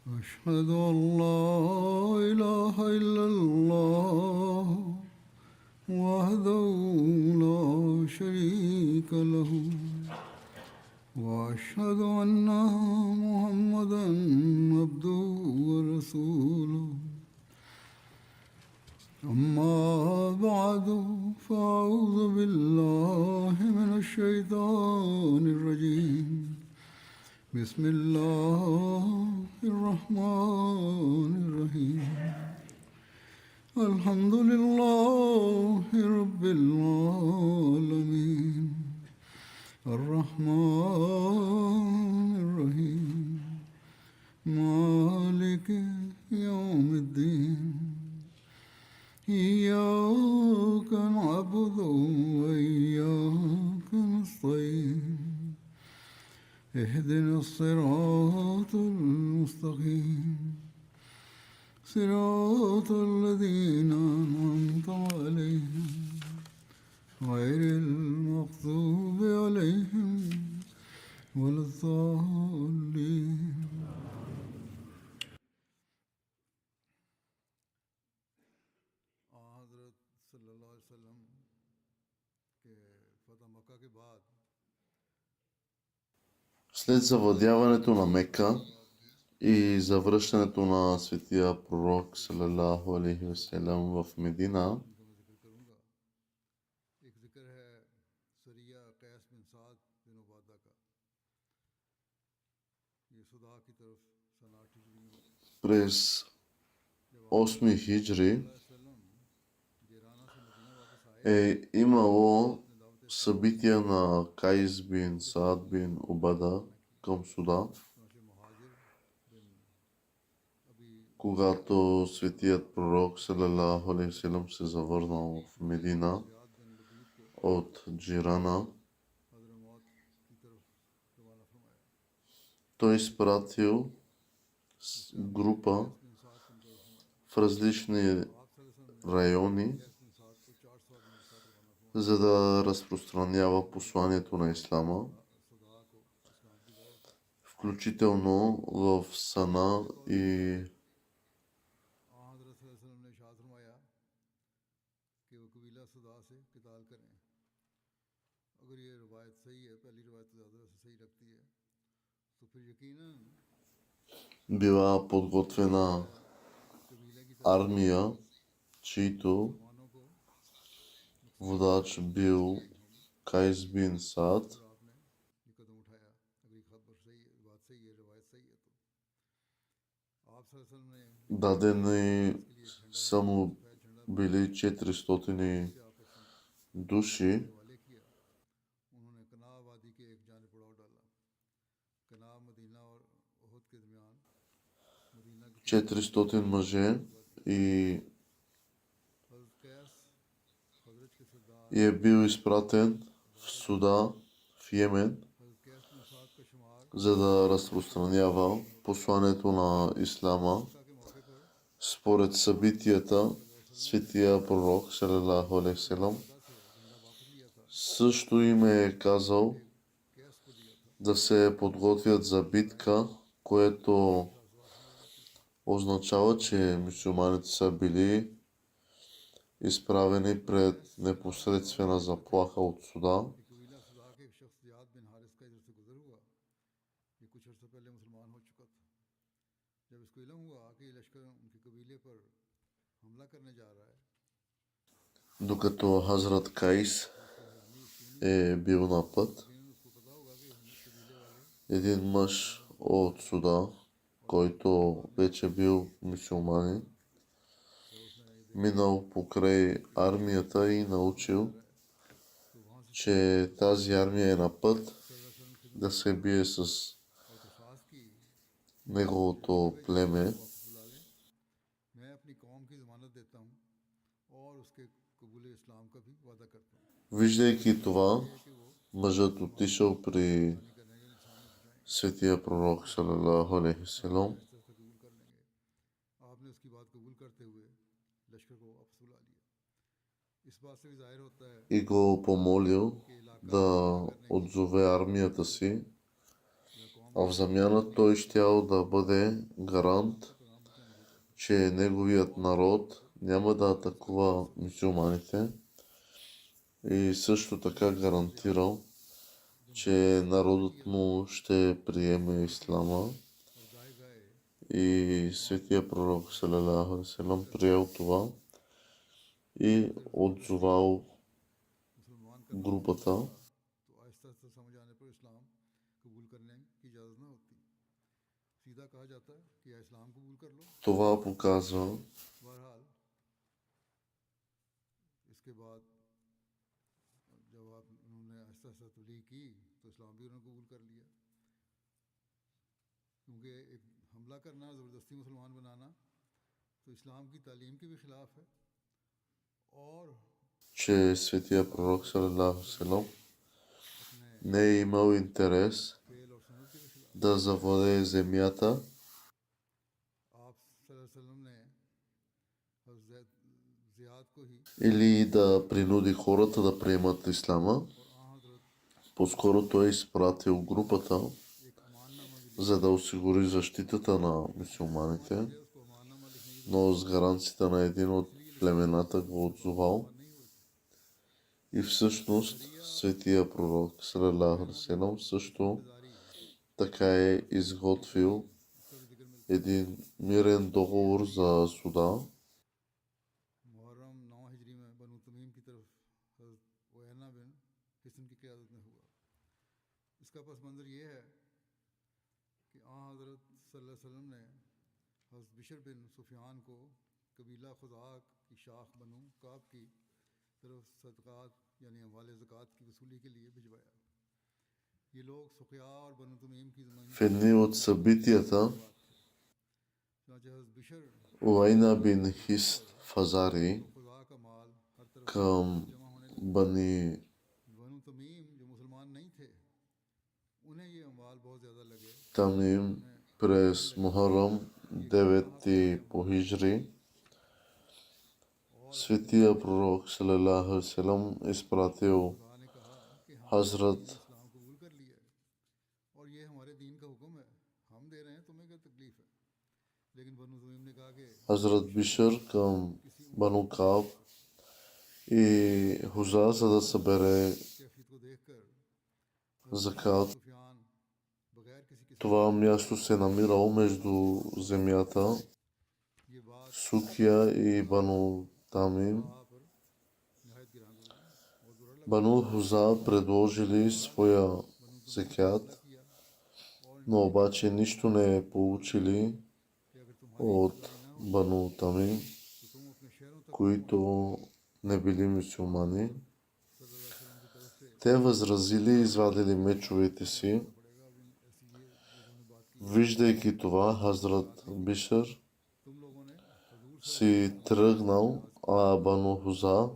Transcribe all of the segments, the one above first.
أشهد أن لا إله إلا الله وحده لا شريك له وأشهد أن محمدا عبده ورسوله أما بعد فأعوذ بالله من الشيطان الرجيم بسم الله الرحمن الرحيم الحمد لله رب العالمين الرحمن الرحيم مالك يوم الدين إياك نعبد وإياك نستعين اهدنا الصراط المستقيم صراط الذين أنعمت عليهم غير المغضوب عليهم ولا الضالين. حضرت صلی اللہ علیہ وسلم کے فتح مکہ کے بعد След завладяването на Мека и завръщането на светия пророк салалаху алейхи васелям в Медина, ایک ذکر ہے سریہ قیس بن سعد بن عبادہ کا. یہ صدا کی طرف سن 8 ہجری میں през 8 хиджри جیرانہ سے مدینہ واپس آئے. имало събития на Кайс бин Саад бин Убада към Суда, چنانچہ مہاجر بن ابی когато светият пророк салалаху алейхи васелям се завърнал в Медина زیاد بن لبید کو от Джирана, حضرموت کی طرف روانہ فرمایا. той изпратил група بن سعد کو ان طرف فرمایا. в различни آپ صلی اللہ علیہ وسلم райони, قیس بن سعد کو 400 آدمی کے ساتھ روانہ فرمایا. за да разпространява посланието на Ислама, صدا کو اسلام کی دعوت. включително в Сана и حضرت صلی اللہ علیہ وسلم نے ارشاد فرمایا کہ وہ قبیلہ صدا سے قتال کریں. اگر یہ روایت صحیح ہے، پہلی روایت تو زیادہ سے صحیح لگتی ہے، تو پھر یقیناً била подготвена قبیلے کی طرف армия, чийто مسلمانوں کو водач бил Кайс бин Саад. اور آپ نے یہ قدم اٹھایا. اگر یہ خبر صحیح ہے، بات صحیح ہے، روایت صحیح ہے، تو آپ صلی اللہ علیہ وسلم نے Дадени اس کے لیے جھنڈا са му سفید جھنڈا били 400 سے آپس میں души. حوالے کیا. انہوں نے کنا وادی کے ایک جانب پڑاؤ ڈالا. کنا مدینہ اور احد کے درمیان مدینہ کی 400 мъже и حضرت قیس خزرج کے سردار е бил изпратен в Суда, в Йемен, حضرت قیس بن سعد کا شمار за да разпространява посланието на Ислама. مکہ کے موقع پر Според събитията, светия пророк салалаху алейхи васелям خدا سے جھنڈا واپس لیا تھا، също им е казал قیس کو دیا تھا. да се подготвят за битка, което означава, че мюсюлманите са били изправени пред непосредствена заплаха от Суда. یہ قبیلہ صدا کے ایک شخص زیاد بن حارث کا ادھر سے گزر ہوا. یہ کچھ عرصہ پہلے مسلمان ہو چکا تھا. جب اس کو علم ہوا کہ یہ لشکر ان کے قبیلے پر حملہ کرنے جا رہا ہے، Докато Хазрат Кайс е бил на път, یقیناً اس کو پتہ ہوگا کہ ہم قبیلے والے един мъж от Суда, който вече бил мюсюлманин, جب اس نے یہ دیکھا минал покрай армията и научил, تو وہاں سے че тази армия е на път صلی اللہ علیہ وسلم کی да се бие с اور درخواست کی неговото племе. واپس بلا لیں. میں اپنی قوم کی ضمانت دیتا ہوں اور اس کے قبول اسلام کا بھی وعدہ کرتا ہوں. Виждайки това, یہ کہ وہ мъжът отишъл при نہیں کرنے کے انسان میں بچائیں گے، светия пророк салалаху алейхи васелям آہستہ آہستہ قبول کر لیں گے. آپ نے اس کی بات قبول کرتے ہوئے لشکر کو واپس بلا لیا. اس بات سے بھی ظاہر ہوتا ہے и го помолил کہ علاقہ да отзове армията си, یا قوم а в замяна той щял да бъде гарант, че неговият народ няма да атакува мюсюлманите и също така гарантирал, че народът му ще приеме ислама и светия пророк салалаху алейхи ва салям приел това и отзовал групата. Това показва, че светия пророк салалаху алейхи ва салям не е имал интерес да завладее земята или да принуди хората да приемат ислама. По-скоро той е изпратил групата, за да осигури защитата на мюсюлманите, но с гаранцията на един от племената го отзовал. И всъщност светия пророк салалаху алейхи ва салям също така е изготвил един мирен договор за суда. В едни от събитията Уайна бин Хис Фазари към Бани Тамим през Мухаррам 9 по хиджри, светия пророк салалаху алейхи ва салям изпратил Хазрат Бишър към Бану Кааб и Хуза, за да събере закат. Това място се намирало между земята Сукия и Бану Тамим. Бану Хуза предложили своя закат, но обаче нищо не получили от Бану Тамим, които не били мюсюлмани. Те възразили и извадили мечовете си. Виждайки това, Хазрат Бишър си тръгнал, а Бану Хуза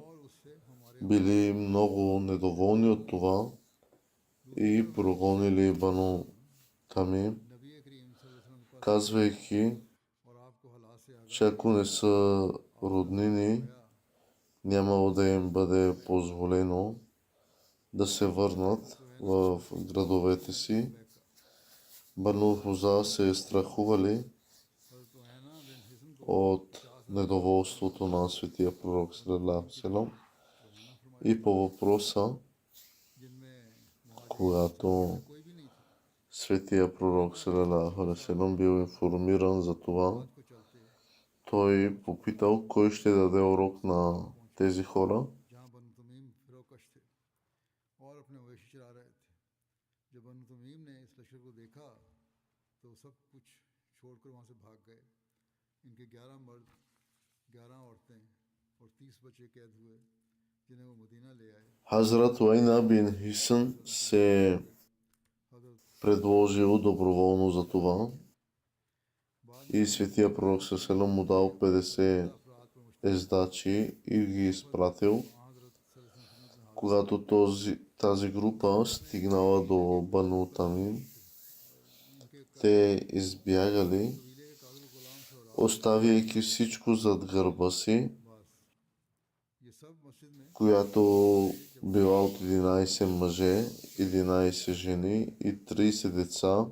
били много недоволни от това и прогонили Бану Тамим, казвайки, че ако не са роднини, нямало да им бъде позволено да се върнат в градовете си. Бану Хуза се страхували от недоволството на светия пророк салалаху алейхи ва салям и по въпроса, когато светия пророк салалаху алейхи ва салям бил информиран за това, той попитал кой ще даде урок на тези хора. Хазрат Уайна бин Хисън се предложил доброволно за това и светия пророк салам му дал 50 ездачи и ги изпратил. Когато тази група стигнала до Бану Тамим, те избягали, оставяйки всичко зад гърба си, която била от 11 мъже, 11 жени и 30 деца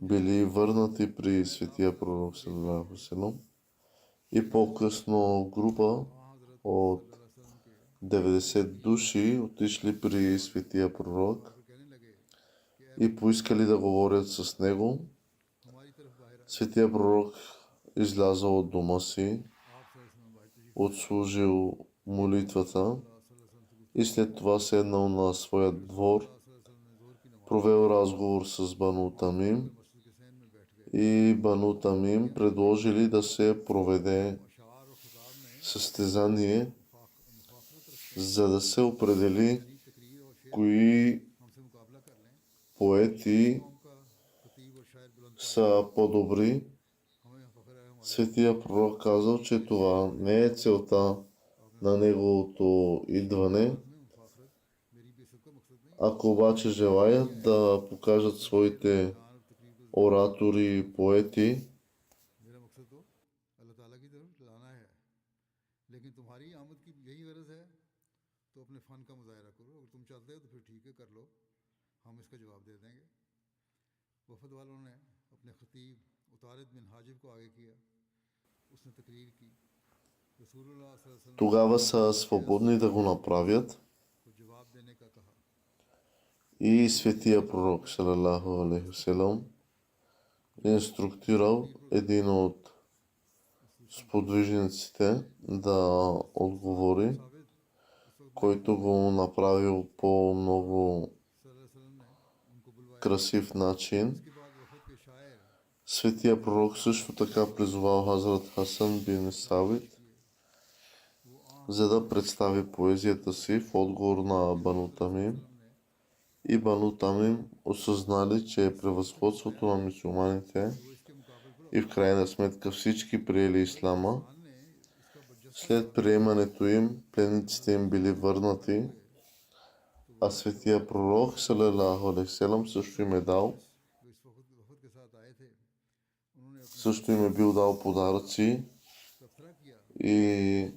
били върнати при светия пророк саллалаху алейхи ва саллям, и по-късно група от 90 души отишли при светия пророк и поискали да говорят с него. Светия пророк излязъл от дома си, отслужил молитвата и след това седнал на своя двор, провел разговор с Бану Тамим, и Бану Тамим предложили да се проведе състезание, за да се определи кои поети са по-добри. Светия пророк казал, че това не е целта на неговото идване. Ако обаче желаят да покажат своите оратори и поети, тогава са свободни да го направят. И светия пророк саллалаху алейхи ва саллям инструктирал един от сподвижниците да отговори, който го направил по много красив начин. Светия пророк също така призовал Хазрат Хасан бин Сабит, за да представи поезията си в отговор на Бану Тамим. И Бану Тамим осъзнали, че превъзходството на мюсюлманите и в крайна сметка всички приели ислама. След приемането им, пленниците им били върнати, а светия пророк саллалаху алейхи ва саллям също им е бил дал подаръци и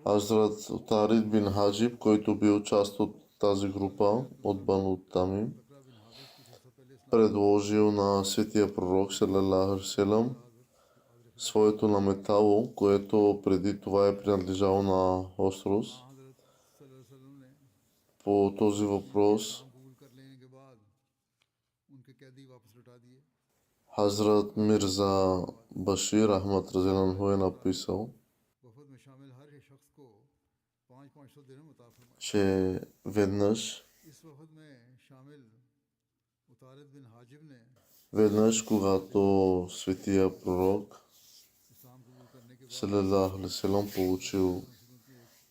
Хазрат Тарид бин Хаджиб, който бил част от тази група от Бану Тамим, предложил на светия пророк саллалаху алейхи ва саллям своето наметало, което преди това е принадлежало на Осрос. По този въпрос Хазрат Мирза Башир Ахмад разияллаху анху е написал, че веднъж, когато светия пророк саллалаху алейхи ва саллям получил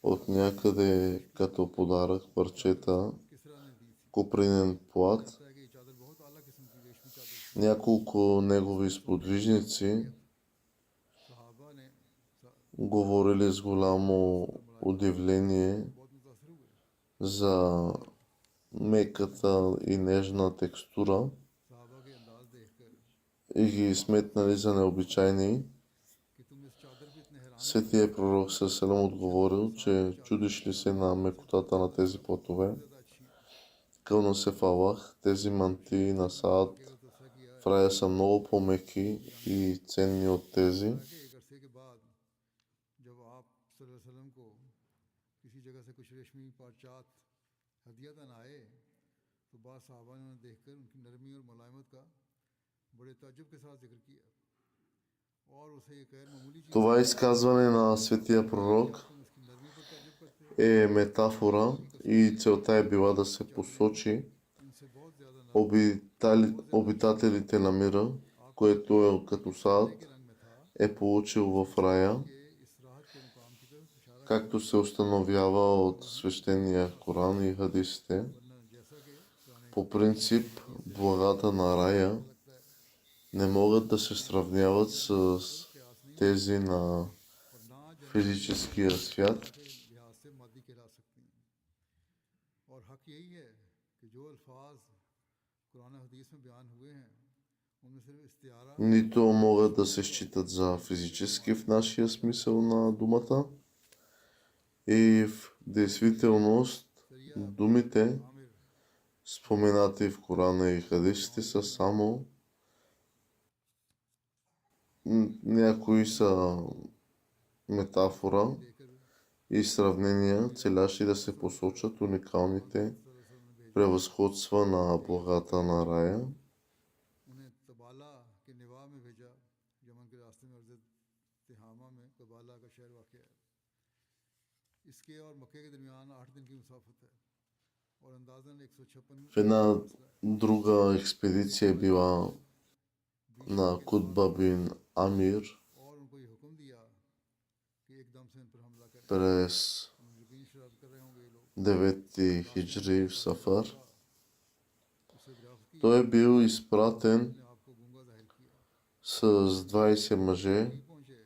от някъде като подарък парчета копринен плат, няколко негови сподвижници говорили с голямо удивление за меката и нежна текстура и ги сметнали за необичайни. Светия пророк саллалаху отговорил, че чудиш ли се на мекотата на тези платове? Кълна се в Аллах, тези мантии на Саад в рая са много по-меки и ценни от тези. Това изказване на светия пророк е метафора и целта е била да се посочи обитателите на мира, което е като Саад е получил в рая, както се установява от свещения Коран и хадисите. По принцип, благата на рая не могат да се сравняват с тези на физическия свят. उनमें सिर्फ इस्तियारा нито могат да се считат за физически в нашия смисъл на думата. И в действителност думите, आमिर споменати в Корана и хадисите, са само някои са метафора देकर и сравнения, целящи да се посочат уникалните सल्लल्लाहु अलैहि वसल्लम ने भेजा превъзходства на благата на рая. उन्हें तबाला के निवा में भेजा यमन के रास्ते में अर्ज़ तिहामा में तबाला का शहर वाक़ है इसके और मक्के के दरमियान 8 दिन की मुसाफत है और अंदाज़न 156 В една друга експедиция била на Кутба бин Амир और उनको ये हुक्म दिया कि एकदम से इन पर हमला करें през यकीन शराब कर रहे होंगे ये लोग 9 хиджри в Сафар. उससे दरियाफ्त की Той е бил изпратен अपने आप को गूंगा जाहिर किया с 20 мъже नहीं पहुंचे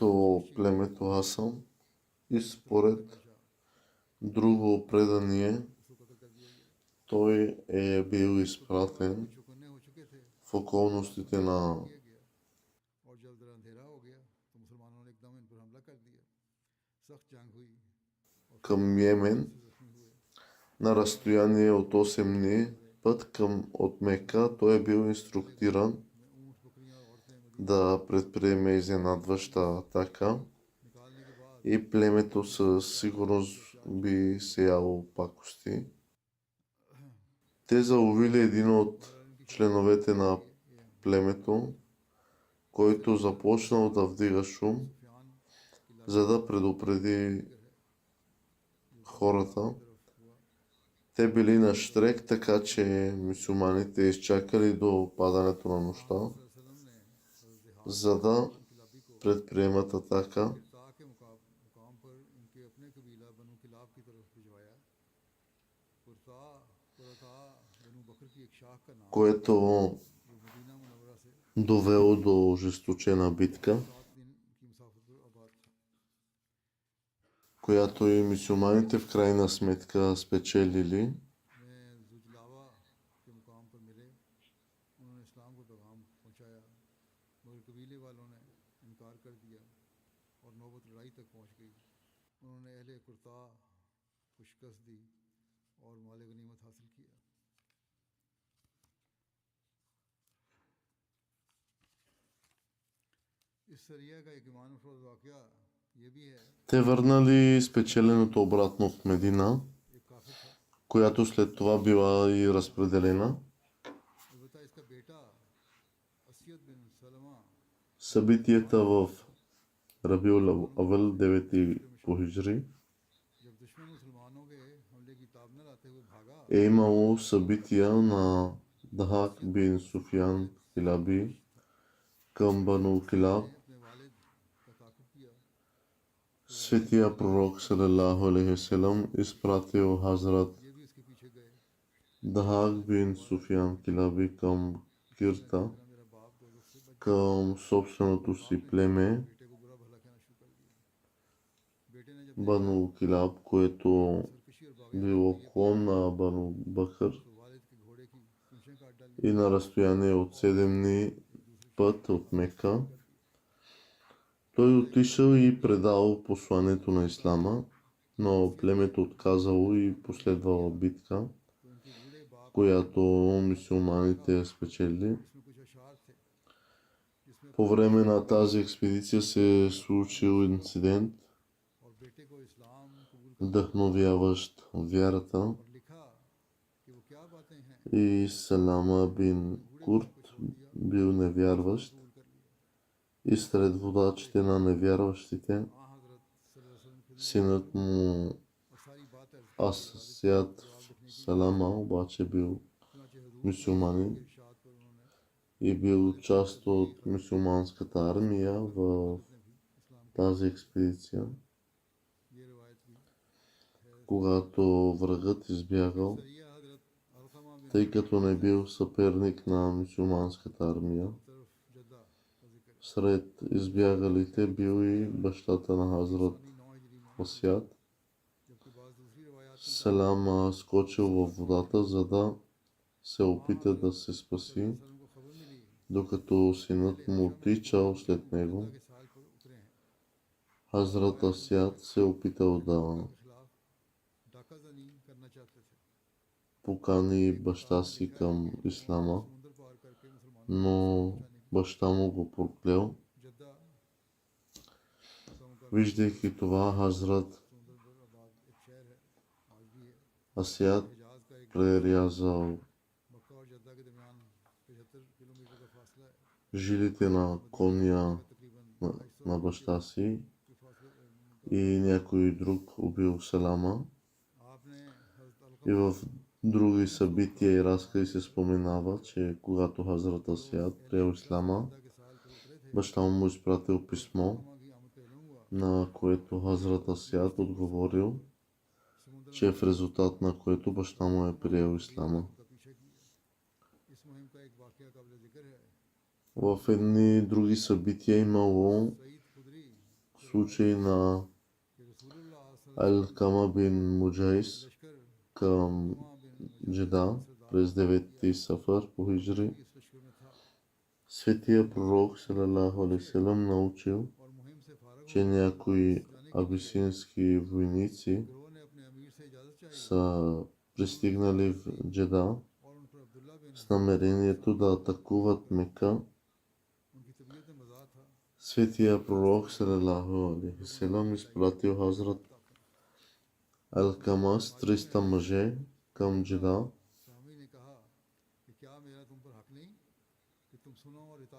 до племето Хасан и според बादशाह друго предание उसको कत्ल कर दिया गया той е бил изпратен चुकन्ने हो चुके थे в околностите на किया गया और जब जरा अंधेरा हो गया तो मुसलमानों ने एकदम इन पर हमला कर दिया सख्त जंग हुई към Йемен जख्मी हुए на разстояние от 8 дни път от Мека. Той е бил инструктиран ऊँट बकरियां और औरतें मदीने да предприеме изненадваща атака निकालने के बाद и племето със сигурност би сеяло пакости. Те заловили един от членовете на племето, който започнал да вдига шум, सुफियान की за да предупреди хората. तरफ हुआ Те били на щрек, така че мюсюлманите изчакали до падането на нощта, वसल्लम ने हज़रत за да किलाबी को предприемат атака, किरता के मुकाम पर इनके अपने कबीला बनु किलाब की तरफ भिजवाया कुरता कुरता बनु बकर की एक शाख का नाम което जो मदीना मुनव्वरा से довело до ожесточена битка, 7 दिन की मुसाफत पर आबाद था която и мюсюлманите в крайна сметка спечелили. में जुजलावा के मुकाम पर मिले उन्होंने इस्लाम को पैगाम पहुंचाया मगर कबीले वालों ने इनकार कर दिया और नौबत लड़ाई तक पहुंच गई उन्होंने अहले कुर्ता को शिकस्त दी और माल गनीमत हासिल किया इस सरिया का एक ईमान अफरोज वाक़या ये भी है Те върнали спечеленото обратно в Медина, एक काफिर था която след това била и разпределена. अलबत्ता इसका बेटा असयद बिन सलमा Събитията в Рабиул Авъл 9 по хиджри जब दुश्मन मुसलमानों के हमले की ताब न लाते हुए भागा е имало събития на Дахак бин Суфиян Килаби към Бану Килаб. अपने वालिद का ताकुब किया Светия пророк салалаху алейхи ва салям изпратил Хазрат ये भी इसके पीछे गए Дахак бин Суфиян Килаби към Кирта, मेरा बाप दोजख से बच към собственото си племе बेटे को बुरा भला कहना शुरू कर दिया बेटे ने जब Бану Килаб, което सरकशी और बागी било клон на Бану Бакър तो वालिद के घोड़े की पूंछें काट डाली и на разстояние от 7 дни път от Мека. Той отишъл и предал посланието на Ислама, но племето отказало и последвала битка, तो उनके बूढ़े बाप която мюсюлманите спечели. इसमें कुछ अशार थे जिसमें По време на тази експедиция се е случил инцидент, और बेटे को इस्लाम कबूल вдъхновяващ вярата, और लिखा कि वो क्या बातें हैं и Салама бин Курт бил невярващ कबूल कर लिया и сред водачите на невярващите हाँ हजरत सल्लल्लाहु अलैहि वसल्लम के синът му और सारी बात अर्ज की Асият Салама обаче бил चुनाचे हजूर мюсюлманин के इरशाद पर उन्होंने и бил част от мюсюлманската армия в इस्लाम тази експедиция. ये रिवायत भी Когато врагът избягал, सरिया हजरत अलकमा बिन тъй като не бил съперник на мюсюлманската армия, तरफ जद्दा का जिक्र сред избягалите бил и бащата на Хазрат 9 हिजरी में Асият. जबकि बाज़ दूसरी रिवायात में Салам скочил във водата, за да се опита да се спаси. वसल्लम को खबर докато синът му тичал след него, Хазрат Асиад се опитал да покани баща си към ислама, но баща му го проклел. Виждайки това, Хазрат Асиад прерязал жилите на коня на баща си и някой друг убил Салама. И в други събития и разкази се споменава, че когато Хазрат Асиад приел ислама, баща му изпратил писмо, на което Хазрат Асиад отговорил, че в резултат на което баща му е приел ислама. В едни други събития имало случай на Алкама бин Муджайс към Джеда през 9 Сафар по хиджри. Светия пророк салалаху алейхи ва салям научил, че някои абисински войници са пристигнали в Джеда с намерението да атакуват Мека. Светия пророк салалаху алейхи ва салям изпратил Хазрат Алкама с 300 мъже към Джеда,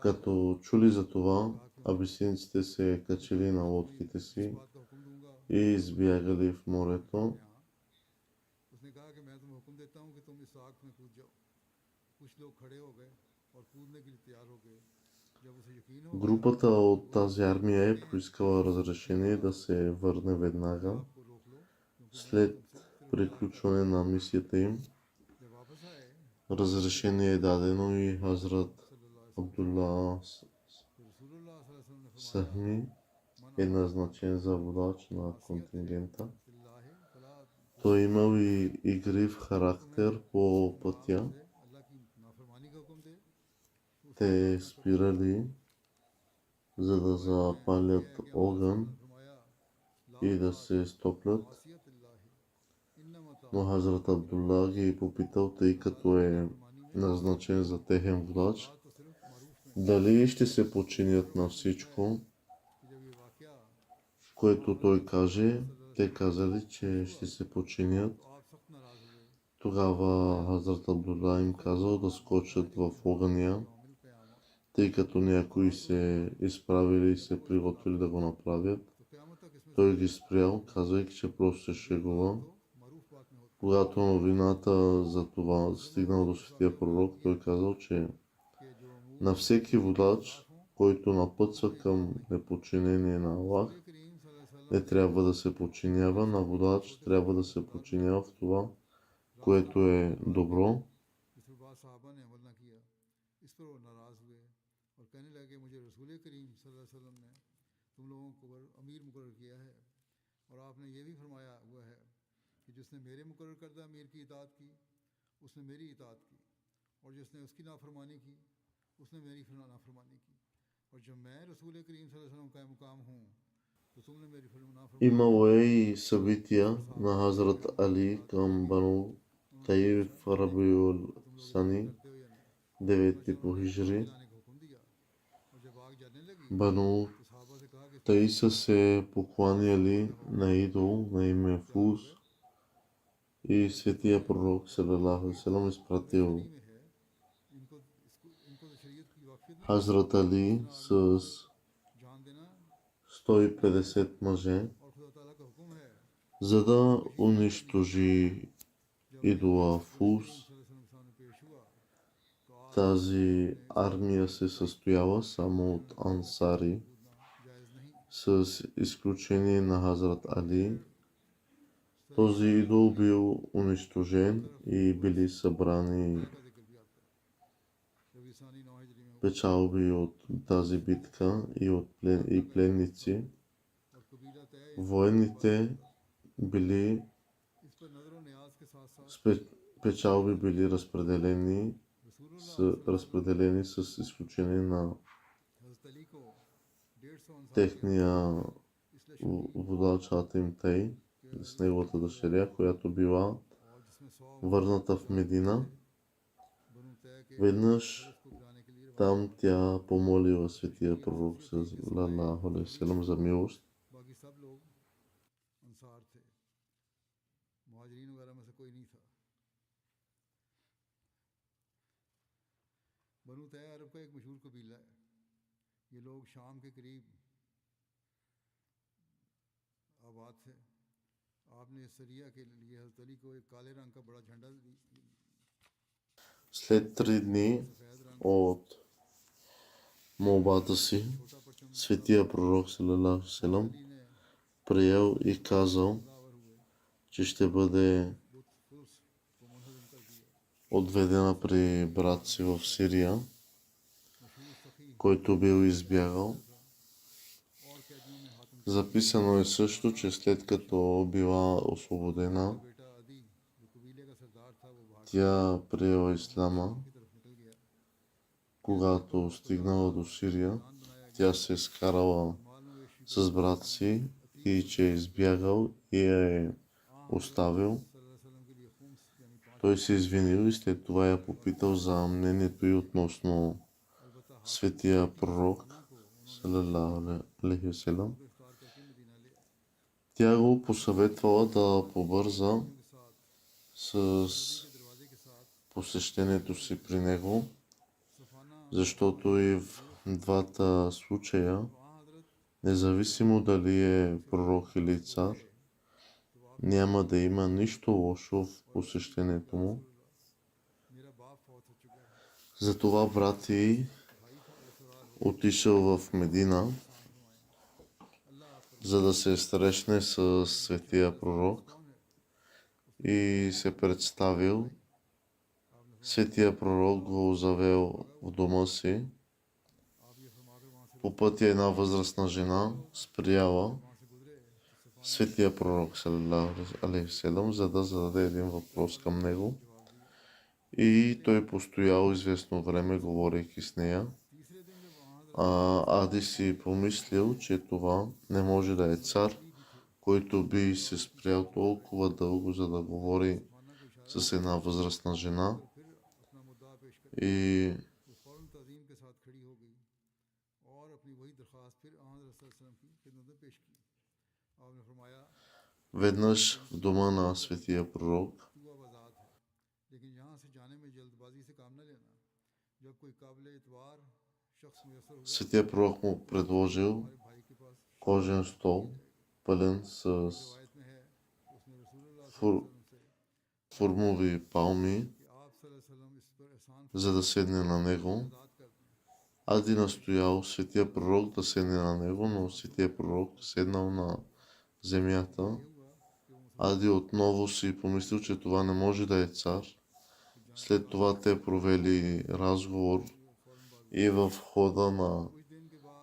като чули за това, абисинците се качили на лодките си и избягали в морето. Групата от тази армия е поискала разрешение да се върне веднага след приключване на мисията им. Разрешение е дадено и Хазрат Абдулла Сахми е назначен за водач на контингента. Той имал и игрив характер по пътя. Те спирали, за да запалят огън и да се стоплят. Но Хазрат Абдулла ги попитал, тъй като е назначен за техен водач, дали ще се подчинят на всичко, което той каже. Те казали, че ще се подчинят. Тогава Хазрат Абдулла им казал да скочат в огъня, тъй като някои се изправили и се приготвили да го направят. Той ги спрял, казвайки, че просто се шегува. Когато новината за това стигнал до светия пророк, той казал, че на всеки водач, който напътства към неподчинение на Аллах, не трябва да се подчинява. На водач трябва да се подчинява в това, което е добро. जिसने मेरे मुकर्रर करदा अमीर की इताअत की उसने मेरी इताअत की और जिसने उसकी नाफरमानी की उसने मेरी नाफरमानी की और जब मैं रसूल करीम सल्लल्लाहु अलैहि वसल्लम का मुकाम हूँ तो तुमने मेरी नाफरमानी। Имало е и събития на Хазрат Али към Бану Таиф Рабиул Сани 9 по хиджри. Бану Таиф са се покланяли на идол на име Фуз. И светия пророк салалаху алейхи ва салям изпратил Хазрат Али с 150 мъже, за да унищожи идола Фуз. Тази армия се състояла само от ансари, с изключение на Хазрат Али. Този идол бил унищожен и били събрани печалби от тази битка и пленници. Военните печалби били разпределени са разпределени с изключение на हज़रत अली को 150 अंसार техния водач Атим Тей с неговата дъщеря, която била और जिसमें 100 върната в Медина. बनु तय के Веднъж को बुलाने के लिए там тя помолила светия пророк салалаху алейхи ва салям за милост. बाकी सब लोग अंसार थे मुहाजिरीन वगैरह में से कोई नहीं था बनु तय अरब का एक मशहूर कबीला है ये लोग शाम के करीब आबाद थे आपने सरिया के लिए हज़रत अली को एक काले रंग का बड़ा झंडा След 3 дни от молбата си, светия пророк салалаху алейхи ва салям приел и казал, че ще бъде отведена при брат си в Сирия, който бил избягал. Записано е също, че след като била освободена, тя приела исляма. Когато стигнала до Сирия, тя се скарала с брат си и че е избягал и я е оставил. Той се извинил и след това я попитал за мнението й относно светия пророк салалаху алейхи ва салям. Тя го посъветвала да побърза с посещението си при него, защото и в двата случая, независимо дали е пророк или цар, няма да има нищо лошо в посещението му. Затова брат й отишъл в Медина, за да се срещне с светия пророк и се представил. Светия пророк го завел в дома си. По пътя една възрастна жена спряла светия пророк салалаху алейхи ва салям, за да зададе един въпрос към него. И той постоял известно време, говорейки с нея. Ади си помислил, че това не може да е цар, който би се спрял толкова дълго, за да говори с една възрастна жена. И веднъж в дома на светия пророк светия пророк му предложил кожен стол, пълен с формови палми, за да седне на него. Ади настоял светия пророк да седне на него, но светия пророк седнал на земята. Ади отново си помислил, че това не може да е цар. След това те провели разговор и в хода на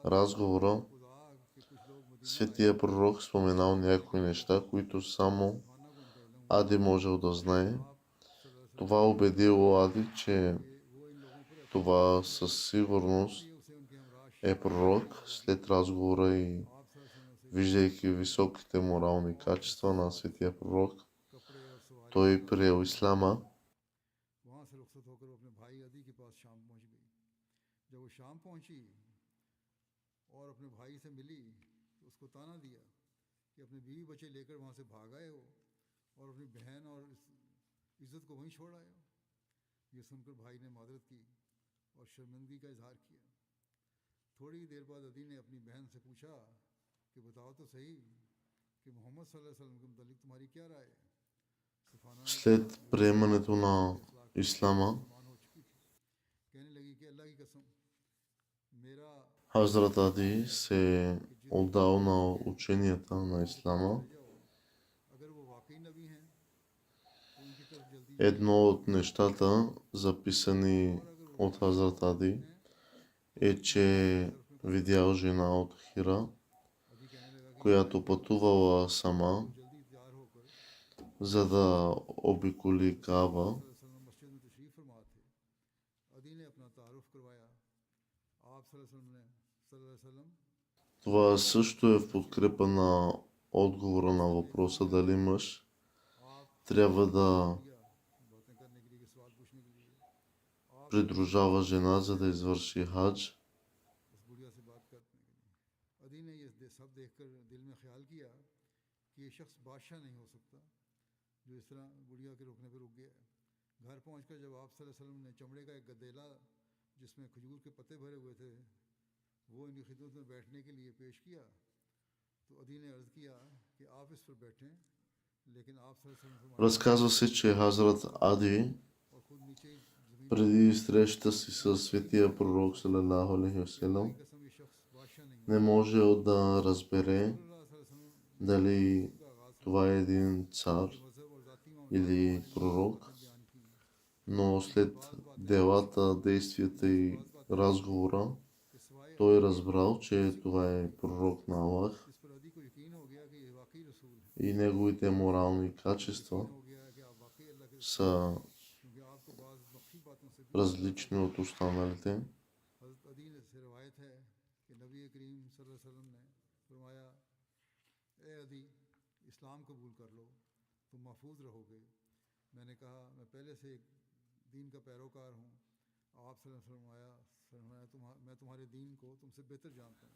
разговора светия пророк споменал някои неща, които само Ади можел да знае. Това убедило Ади, че това със сигурност е пророк. След разговора и виждайки високите морални качества на светия пророк, той приел исляма. ये सुनकर भाई ने मादरत की और शर्मिंदगी का इजहार किया। थोड़ी देर बाद अदी ने अपनी बहन से पूछा कि बताओ तो सही कि मोहम्मद सल्लल्लाहु अलैहि वसल्लम के मुतालिक तुम्हारी क्या राय है। След приемането на ислама, कहने लगी कि अल्लाह की कसम मेरा Хазрат Ади се отдал на ученията на ислама. अगर वो वाकई नबी हैं तो उनकी तरफ जल्दी Едно от нещата, записани от Хазрат Ади, е, че видял жена от Хира, която пътувала сама, за да обиколи Каба. Това също е в подкрепа на отговора на въпроса дали мъж трябва да придружава жена, за да извърши хадж. Разказва се, че Хазрат Ади преди срещата си с светия пророк салалаху алейхи ва салям не можел да разбере дали това е един цар или пророк, но след делата, действията и разговора той разбрал, че това е пророк на Аллах и неговите морални качества са различни от останалите.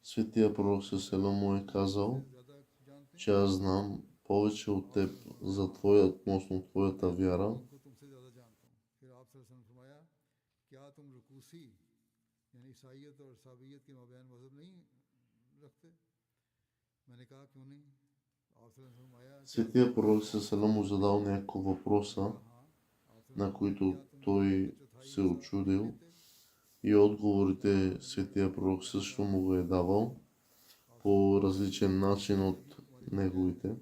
Светия пророк салалаху му е казал, че аз знам повече от теб относно твоята вяра. Светия пророк салалаху му задал няколко въпроса, на които той се очудил, и отговорите светия пророк също му го е давал по различен начин от неговите.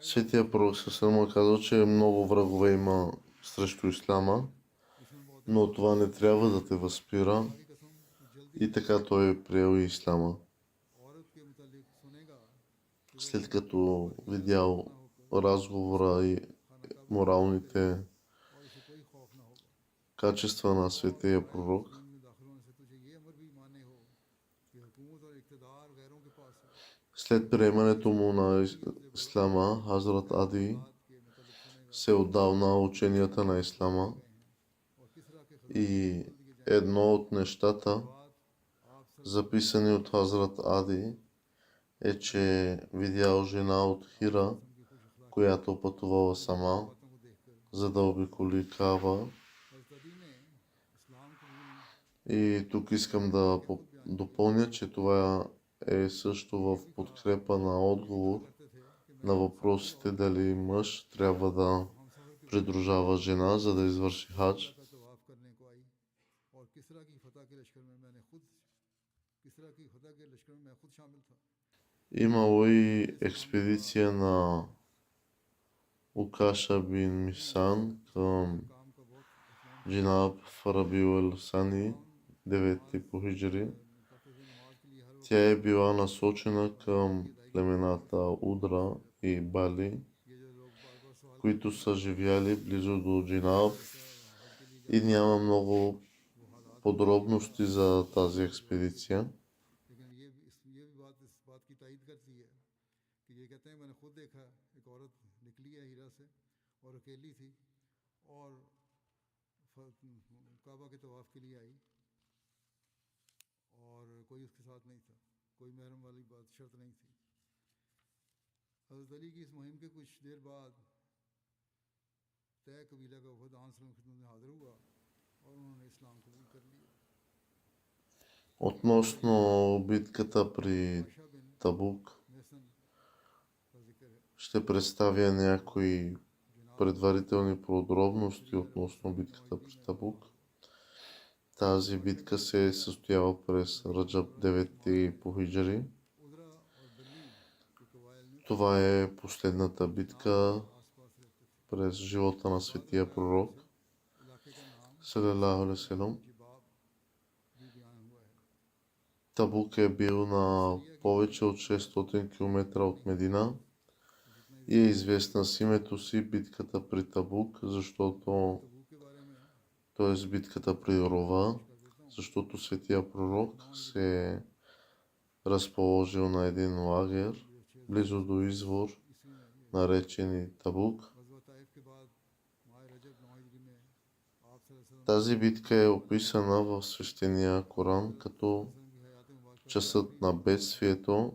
Светия пророк салалаху алейхи ва салям казал, че много врагове има срещу исляма, но това не трябва да те възпира, и така той е приел исляма. След като видял разговора и моралните качества на светия пророк, след приемането му на исляма, Хазрат Ади се отдал на ученията на исляма и едно от нещата, записани от Хазрат Ади, е, че видял жена от Хира, която пътувала сама, за да обиколи Каба. И тук искам да допълня, че това е също в подкрепа на отговор на въпросите дали мъж трябва да придружава жена, за да извърши хадж. Имало и експедиция на Укаша бин Мисан към Джинаб в Рабиул Сани, 9 по хиджри. Тя е била насочена към племената Удра и Бали, които са живяли близо до Джинаб, и няма много подробности за тази експедиция. Относно битката при Табук, ще представя някои предварителни подробности относно битката при Табук. Тази битка се е състояла през Раджаб 9 по хиджри. Това е последната битка през живота на светия пророк салалаху алейхи ва салям. Табук е бил на повече от 600 км от Медина и е известна с името си битката при Табук, защото, т.е. битката при Рова, защото светия пророк се е разположил на един лагер близо до извор, наречен и Табук. Тази битка е описана в свещения Коран като часът на бедствието.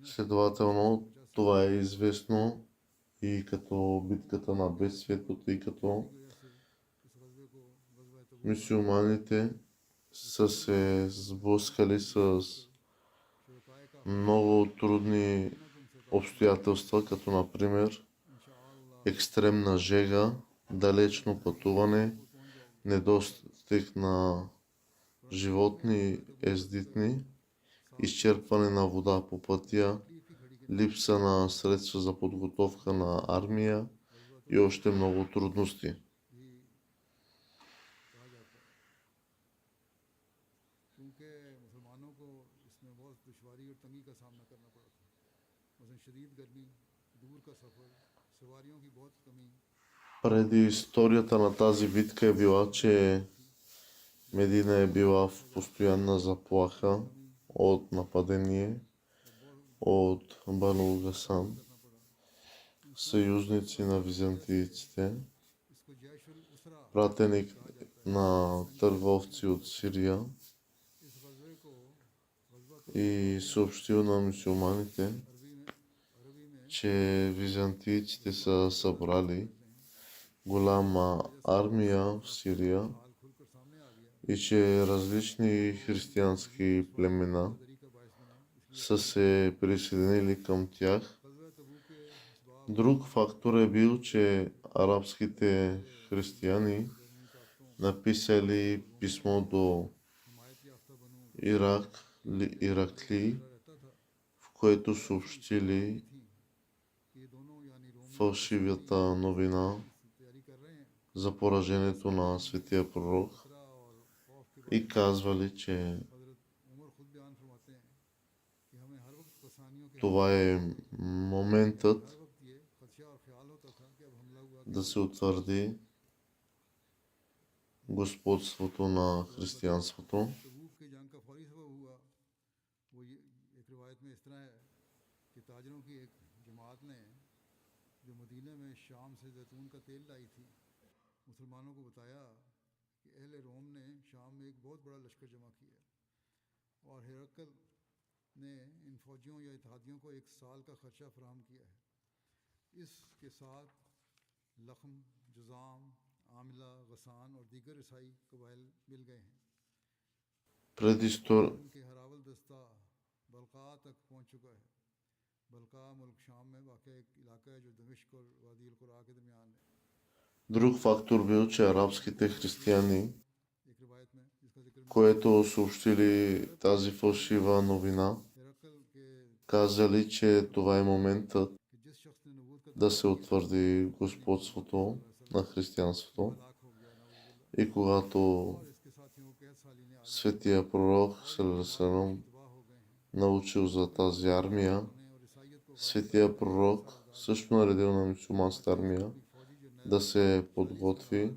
Следователно, това е известно и като битката на бедствието, тъй като мюсюлманите са се сблъскали с много трудни обстоятелства, като например екстремна жега, далечно пътуване, недостиг на животни ездитни, изчерпване на вода по пътя, липса на средства за подготовка на армия и още много трудности. Преди историята на тази битка е била, че Медина е била в постоянна заплаха от нападение от Бану Гасан, съюзници на византийците, пратеник на търговци от Сирия, и съобщил на мюсюлманите, че византийците са събрали голяма армия в Сирия и че различни християнски племена са се присъединили към тях. Друг фактор е бил, че арабските християни написали писмо до Иракли, в което съобщили фалшивата новина за поражението на светия пророк и казвали, че това е моментът да се утвърди господството на християнството. Друг фактор бил, че арабските християни, което съобщили тази фалшива новина, казали, че това е моментът да се утвърди господството на християнството. И когато светия пророк Салам научил за тази армия, светия пророк също наредил на мюсюлманската армия да се подготви.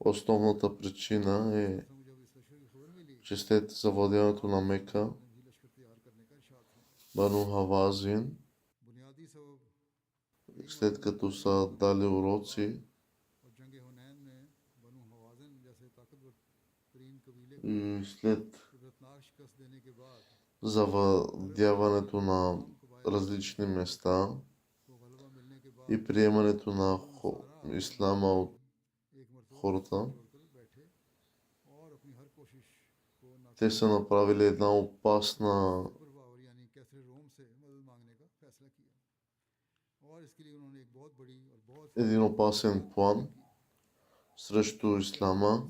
Основната причина е, че след завладяването на Мека, Бану Хавазин, след като са дали уроци и след завладяването на различни места и приемането на ислама от хората, те са направили един опасен план срещу ислама,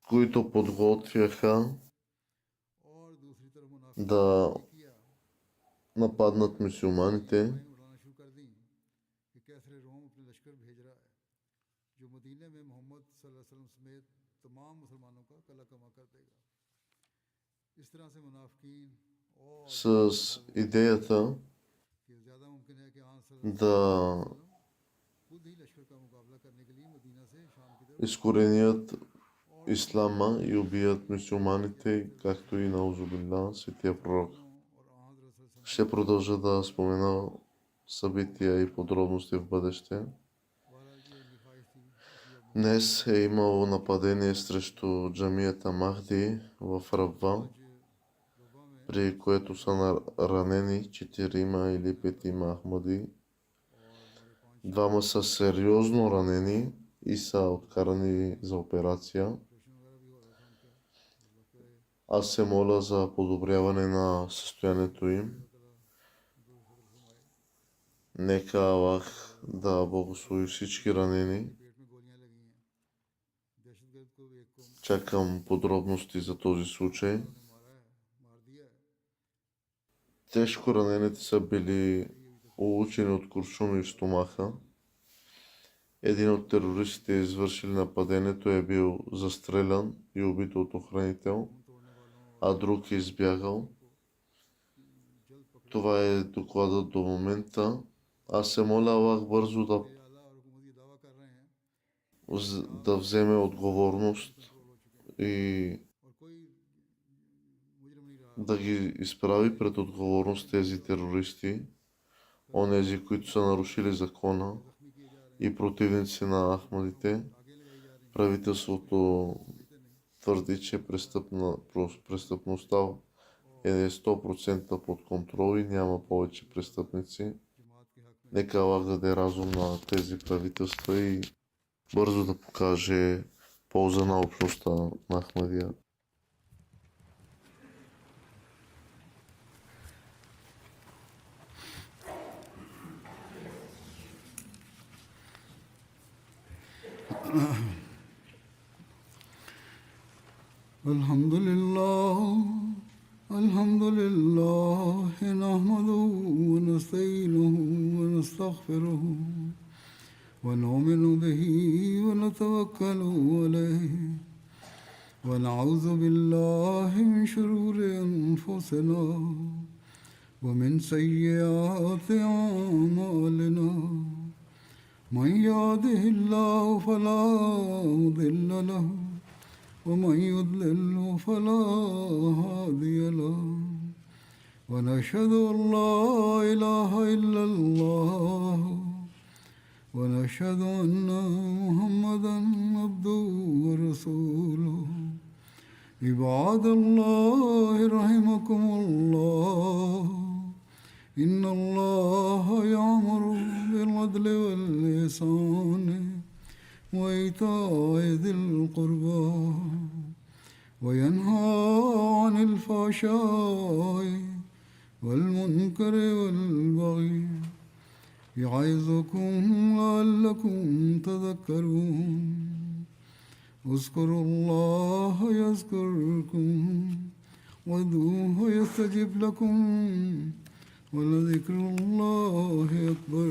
които подготвяха да нападнат мюсюлманите, उड़ाना शुरू कर दी कि कैसर रोम अपने लश्कर भेज रहा है जो मदीने में मोहम्मद सल्लल्लाहु अलैहि वसल्लम समेत तमाम मुसलमानों का कला कमा कर देगा। इस तरह से मुनाफिकीन और с идеята कि ज़्यादा मुमकिन है कि да खुद ही लश्कर का मुकाबला करने के लिए मदीना से शाम की तरफ изкоренят ислама и убият мюсюлманите, както и наузубилла, светия пророк. और हज़रत Ще продължа да спомена събития и подробности в бъдеще. वाला ये लिखाई थी इसलिए Днес е имало нападение срещу джамията Махди в Рабва, रोबा में при което са ранени 4 или 5 Ахмади. Двама са сериозно ранени и са откарани за операция. ऑपरेशन वगैरह भी हो रहा था उनका। Аз се моля за подобряване на състоянието им. Нека Аллах да благослови всички ранени. पेट में गोलियां लगी हैं। दहशतगर्द को एक को Чакам подробности за този случай. मार दिया है। Тежко ранените са били улучени от куршуми в стомаха. Един от терористите, извършили нападението, е бил застрелян и убит от охранител, а друг е избягал. Това е докладът до момента. Аз се моля Аллах бързо आला और हुकूमत ये दावा कर रहे हैं да вземе отговорност и और कोई मुजरिम नहीं रहा। да ги изправи пред отговорност тези терористи, онези, които са нарушили закона जख्मी किए जा रहे и противници на Ахмадите. हैं, आगे लगाई जा रही Правителството твърди, че престъпността е 100% под контрол и няма повече престъпници. हैं जमात के हक में। Нека Аллах даде разум на тези правителства и бързо да покаже полза на общността на Ахмадия. الحمد لله نحمده ونستعينه ونستغفره ونؤمن به ونتوكل عليه ونعوذ بالله من شرور أنفسنا ومن سيئات أعمالنا من يهده الله فلا مضل له ومن يضلل فلا هادي له ونشهد أن لا إله إلا الله ونشهد أن محمدا عبده ورسوله عباد الله رحمكم الله إن الله يأمر بالعدل والإحسان وإيتاء ذي القربى وينهى عن الفحشاء والمنكر والبغي يعظكم لعلكم تذكرون اذكروا الله يذكركم وادعوه يستجب لكم ولذكر الله أكبر